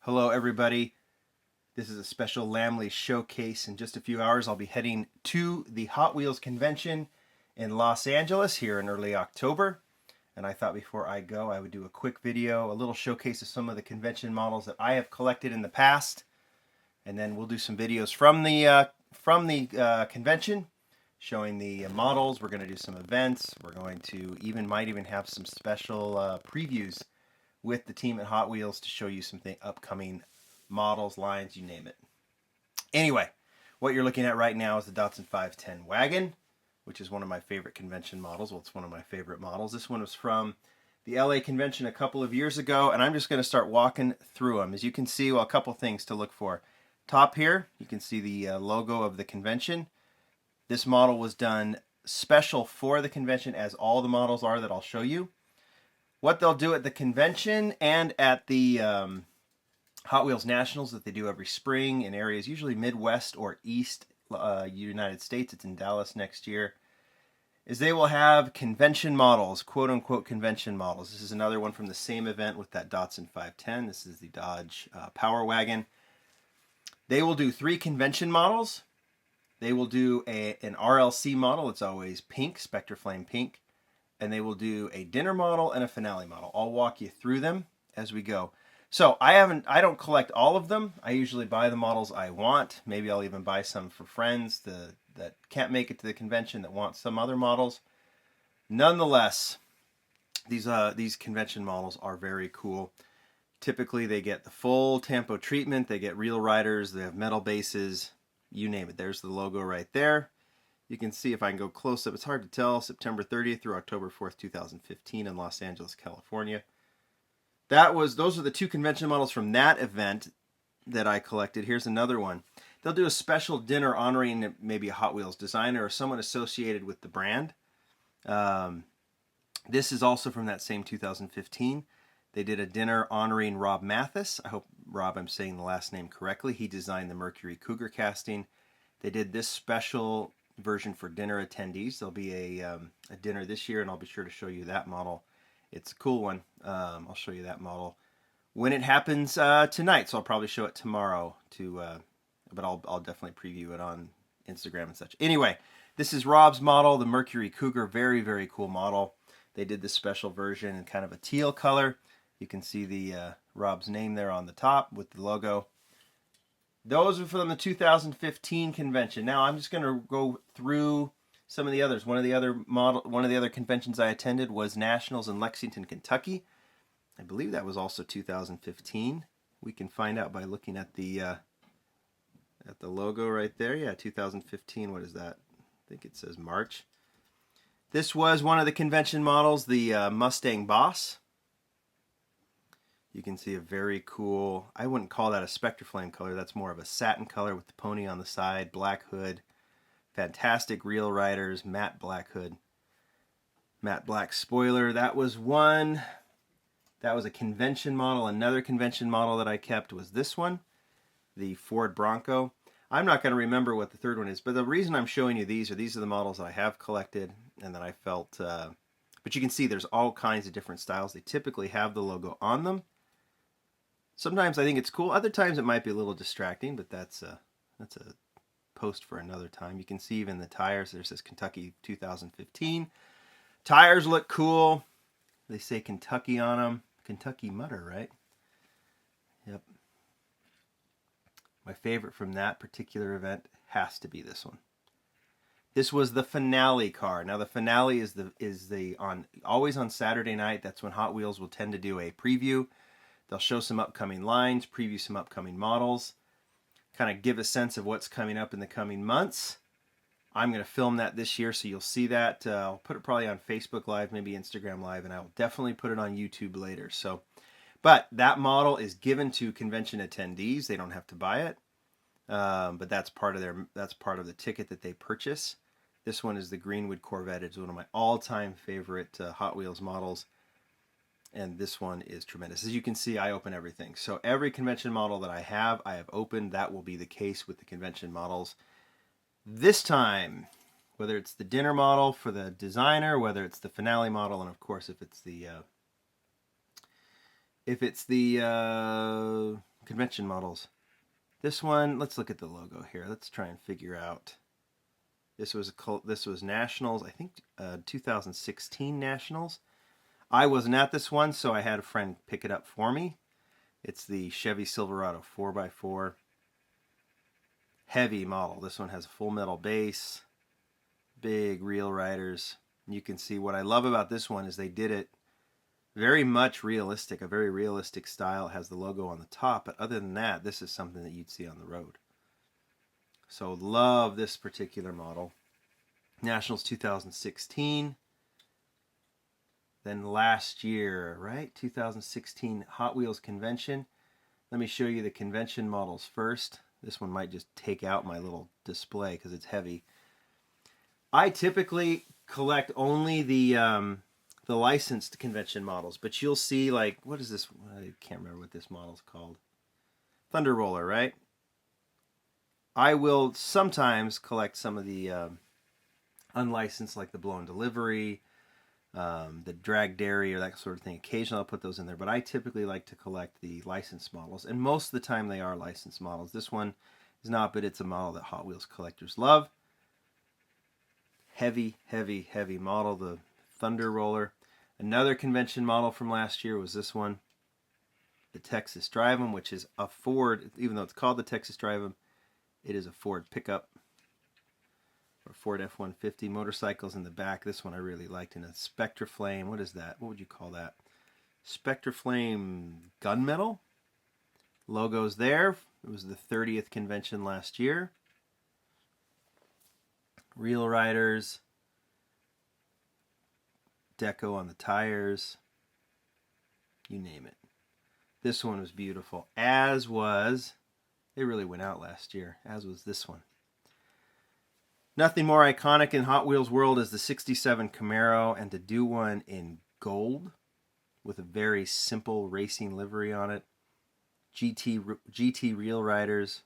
Hello everybody, this is a special Lamley showcase. In just a few hours I'll be heading to the Hot Wheels convention in Los Angeles here in early October. And I thought before I go I would do a quick video, a little showcase of some of the convention models that I have collected in the past. And then we'll do some videos from the convention showing the models. We're going to do some events. We're going to might even have some special previews with the team at Hot Wheels to show you some upcoming models, lines, you name it. Anyway, what you're looking at right now is the Datsun 510 wagon, which is one of my favorite convention models. Well, it's one of my favorite models. This one was from the LA convention a couple of years ago, and I'm just going to start walking through them. As you can see, well, a couple things to look for. Top here, you can see the logo of the convention. This model was done special for the convention, as all the models are that I'll show you. What they'll do at the convention and at the Hot Wheels Nationals that they do every spring in areas usually Midwest or East United States, it's in Dallas next year, is they will have convention models, quote-unquote convention models. This is another one from the same event with that Datsun 510. This is the Dodge Power Wagon. They will do 3 convention models. They will do an RLC model. It's always pink, Spectre Flame pink. And they will do a dinner model and a finale model. I'll walk you through them as we go. So I don't collect all of them. I usually buy the models I want. Maybe I'll even buy some for friends that can't make it to the convention that want some other models. Nonetheless, these convention models are very cool. Typically they get the full Tampo treatment. They get real riders. They have metal bases. You name it. There's the logo right there. You can see, if I can go close up, it's hard to tell, September 30th through October 4th, 2015 in Los Angeles, California. Those are the 2 convention models from that event that I collected. Here's another one. They'll do a special dinner honoring maybe a Hot Wheels designer or someone associated with the brand. This is also from that same 2015. They did a dinner honoring Rob Mathis. I hope, Rob, I'm saying the last name correctly. He designed the Mercury Cougar casting. They did this special version for dinner attendees. There'll be a dinner this year, and I'll be sure to show you that model. It's a cool one. I'll show you that model when it happens tonight, so I'll probably show it tomorrow but I'll definitely preview it on Instagram and such. Anyway, this is Rob's model, the Mercury Cougar. Very, very cool model. They did this special version in kind of a teal color. You can see the Rob's name there on the top with the logo. Those are from the 2015 convention. Now I'm just going to go through some of the others. One of the other conventions I attended was Nationals in Lexington, Kentucky. I believe that was also 2015. We can find out by looking at the logo right there. Yeah, 2015. What is that? I think it says March. This was one of the convention models, the Mustang Boss. You can see a very cool, I wouldn't call that a Spectre Flame color, that's more of a satin color with the pony on the side, black hood, fantastic real riders, matte black hood, matte black spoiler. That was one. That was a convention model. Another convention model that I kept was this one, the Ford Bronco. I'm not going to remember what the third one is, but the reason I'm showing you these are the models that I have collected and that I felt, but you can see there's all kinds of different styles. They typically have the logo on them. Sometimes I think it's cool. Other times it might be a little distracting, but that's a post for another time. You can see even the tires. There's this Kentucky 2015. Tires look cool. They say Kentucky on them. Kentucky Mutter, right? Yep. My favorite from that particular event has to be this one. This was the finale car. Now the finale is always on Saturday night. That's when Hot Wheels will tend to do a preview. They'll show some upcoming lines, preview some upcoming models, kind of give a sense of what's coming up in the coming months. I'm going to film that this year, so you'll see that. I'll put it probably on Facebook Live, maybe Instagram Live, and I will definitely put it on YouTube later. But that model is given to convention attendees. They don't have to buy it, but that's part of the ticket that they purchase. This one is the Greenwood Corvette. It's one of my all-time favorite Hot Wheels models. And this one is tremendous. As you can see, I open everything. So every convention model that I have opened. That will be the case with the convention models. This time, whether it's the dinner model for the designer, whether it's the finale model, and of course if it's the convention models. This one, let's look at the logo here. Let's try and figure out. This was Nationals, I think 2016 Nationals. I wasn't at this one, so I had a friend pick it up for me. It's the Chevy Silverado 4x4. Heavy model. This one has a full metal base, big reel riders. You can see what I love about this one is they did it very much realistic, a very realistic style. It has the logo on the top, but other than that, this is something that you'd see on the road. So love this particular model. Nationals 2016. Then last year, right? 2016 Hot Wheels convention. Let me show you the convention models first. This one might just take out my little display because it's heavy. I typically collect only the licensed convention models, but you'll see, like, what is this? I can't remember what this model's called. Thunder Roller, right? I will sometimes collect some of the unlicensed, like the blown delivery, the drag dairy, or that sort of thing. Occasionally I'll put those in there, but I typically like to collect the licensed models, and most of the time they are licensed models. This one is not, but it's a model that Hot Wheels collectors love. Heavy, heavy, heavy model, the Thunder Roller. Another convention model from last year was this one, the Texas Drive-'em, which is a Ford. Even though it's called the Texas Drive-'em, it is a Ford pickup, or Ford F-150. Motorcycles in the back. This one I really liked, in a Spectra Flame. What is that? What would you call that? Spectra Flame gunmetal. Logos there. It was the 30th convention last year. Reel riders. Deco on the tires. You name it. This one was beautiful, as was, it really went out last year, as was this one. Nothing more iconic in Hot Wheels world as the 67 Camaro, and to do one in gold with a very simple racing livery on it. GT reel riders.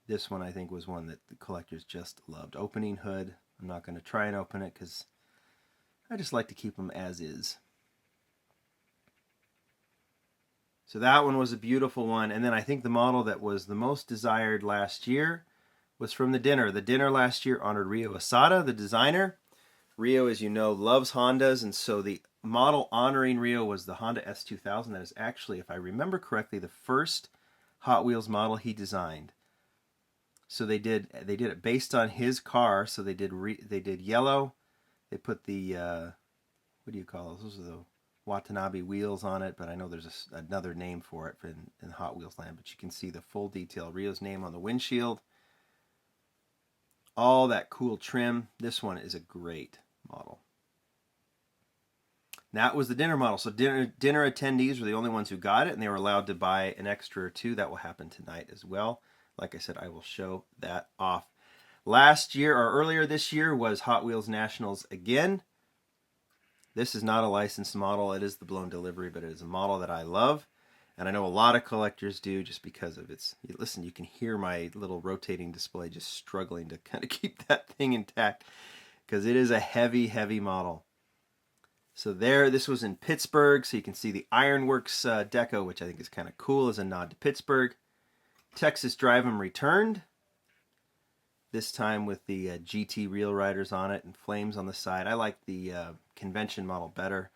This one I think was one that the collectors just loved. Opening hood. I'm not going to try and open it because I just like to keep them as is. So that one was a beautiful one. And then I think the model that was the most desired last year was from the dinner. The dinner last year honored Rio Asada, the designer. Rio, as you know, loves Hondas, and so the model honoring Rio was the Honda S2000. That is actually, if I remember correctly, the first Hot Wheels model he designed. So they did it based on his car. So they did yellow. They put the what do you call those? Those are the Watanabe wheels on it, but I know there's another name for it in Hot Wheels land. But you can see the full detail. Rio's name on the windshield. All that cool trim. This one is a great model. That was the dinner model. So dinner attendees were the only ones who got it, and they were allowed to buy an extra or two. That will happen tonight as well. Like I said, I will show that off. Last year, or earlier this year, was Hot Wheels Nationals again. This is not a licensed model. It is the blown delivery, but it is a model that I love. And I know a lot of collectors do, just because of its... Listen, you can hear my little rotating display just struggling to kind of keep that thing intact, because it is a heavy, heavy model. So there, this was in Pittsburgh, so you can see the Ironworks deco, which I think is kind of cool as a nod to Pittsburgh. Texas Drive-'em returned, this time with the GT reel riders on it and flames on the side. I like the convention model better,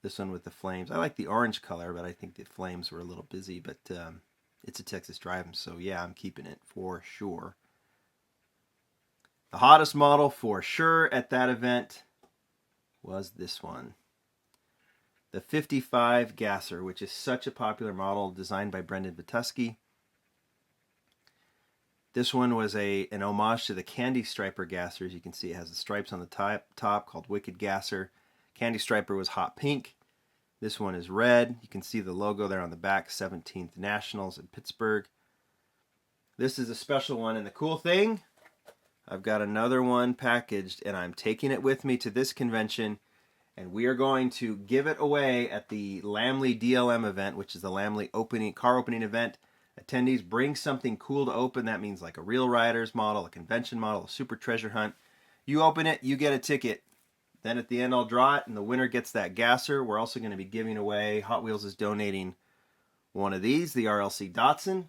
this one with the flames. I like the orange color, but I think the flames were a little busy, but it's a Texas Drive-'em, so yeah, I'm keeping it for sure. The hottest model for sure at that event was this one. The 55 Gasser, which is such a popular model designed by Brendan Vituski. This one was an homage to the Candy Striper Gasser. As you can see, it has the stripes on the top called Wicked Gasser. Candy Striper was hot pink. This one is red. You can see the logo there on the back, 17th Nationals in Pittsburgh. This is a special one, and the cool thing, I've got another one packaged, and I'm taking it with me to this convention, and we are going to give it away at the Lamley DLM event, which is the Lamley car opening event. Attendees bring something cool to open. That means like a Real Riders model, a convention model, a super treasure hunt. You open it, you get a ticket. Then at the end, I'll draw it, and the winner gets that Gasser. We're also going to be giving away, Hot Wheels is donating one of these, the RLC Datsun.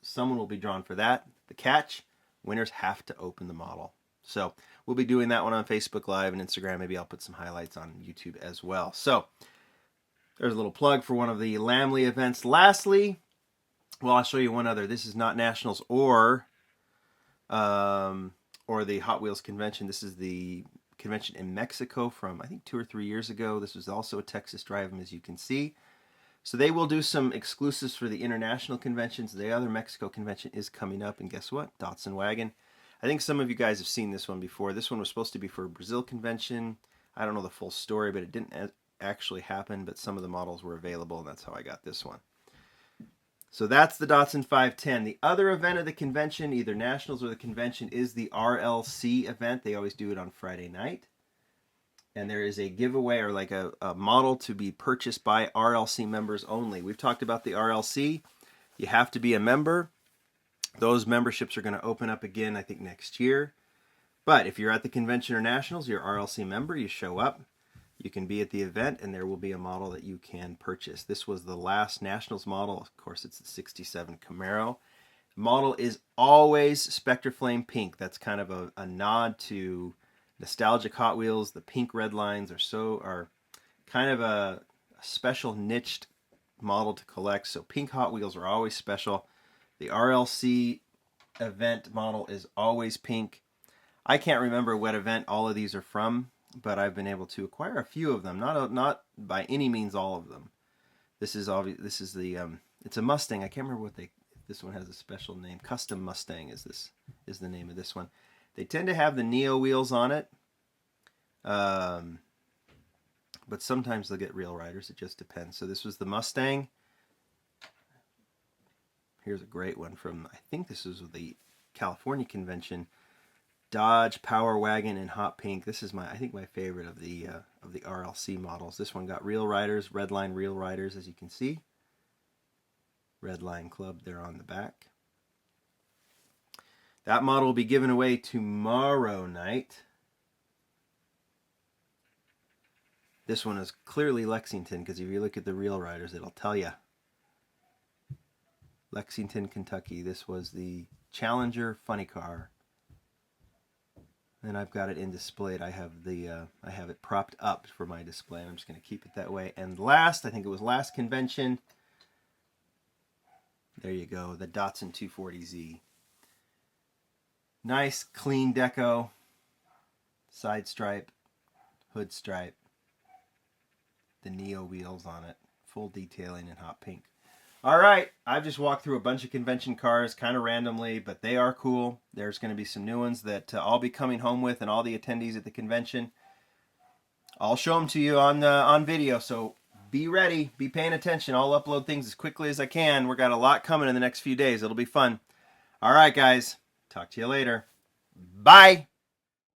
Someone will be drawn for that. The catch, winners have to open the model. So we'll be doing that one on Facebook Live and Instagram. Maybe I'll put some highlights on YouTube as well. So there's a little plug for one of the Lamley events. Lastly, well, I'll show you one other. This is not Nationals or the Hot Wheels convention. This is the convention in Mexico from, I think, 2 or 3 years ago. This was also a Texas drive-in, as you can see. So they will do some exclusives for the international conventions. The other Mexico convention is coming up, and guess what? Datsun wagon. I think some of you guys have seen this one before. This one was supposed to be for a Brazil convention. I don't know the full story, but it didn't actually happen, but some of the models were available, and that's how I got this one. So that's the Datsun 510. The other event of the convention, either Nationals or the convention, is the RLC event. They always do it on Friday night. And there is a giveaway or like a model to be purchased by RLC members only. We've talked about the RLC. You have to be a member. Those memberships are going to open up again, I think, next year. But if you're at the convention or Nationals, you're an RLC member, you show up. You can be at the event, and there will be a model that you can purchase. This was the last Nationals model. Of course, it's the 67 Camaro. The model is always Spectre Flame Pink. That's kind of a nod to nostalgic Hot Wheels. The pink red lines are kind of a special niched model to collect. So pink Hot Wheels are always special. The RLC event model is always pink. I can't remember what event all of these are from, but I've been able to acquire a few of them. Not by any means all of them. This is it's a Mustang. I can't remember this one has a special name. Custom Mustang is the name of this one. They tend to have the Neo wheels on it, but sometimes they'll get real riders. It just depends. So this was the Mustang. Here's a great one from, I think this was the California convention. Dodge Power Wagon in hot pink. This is I think my favorite of the RLC models. This one got real riders, Redline real riders, as you can see. Redline Club there on the back. That model will be given away tomorrow night. This one is clearly Lexington, because if you look at the real riders, it'll tell you. Lexington, Kentucky. This was the Challenger funny car. And I've got it in displayed. I have it propped up for my display. I'm just going to keep it that way. And last, I think it was last convention. There you go, the Datsun 240Z. Nice, clean deco. Side stripe, hood stripe. The Neo wheels on it. Full detailing in hot pink. All right, I've just walked through a bunch of convention cars kind of randomly, but they are cool. There's going to be some new ones that I'll be coming home with, and all the attendees at the convention. I'll show them to you on video, so be ready, be paying attention. I'll upload things as quickly as I can. We've got a lot coming in the next few days. It'll be fun. All right, guys, talk to you later. Bye.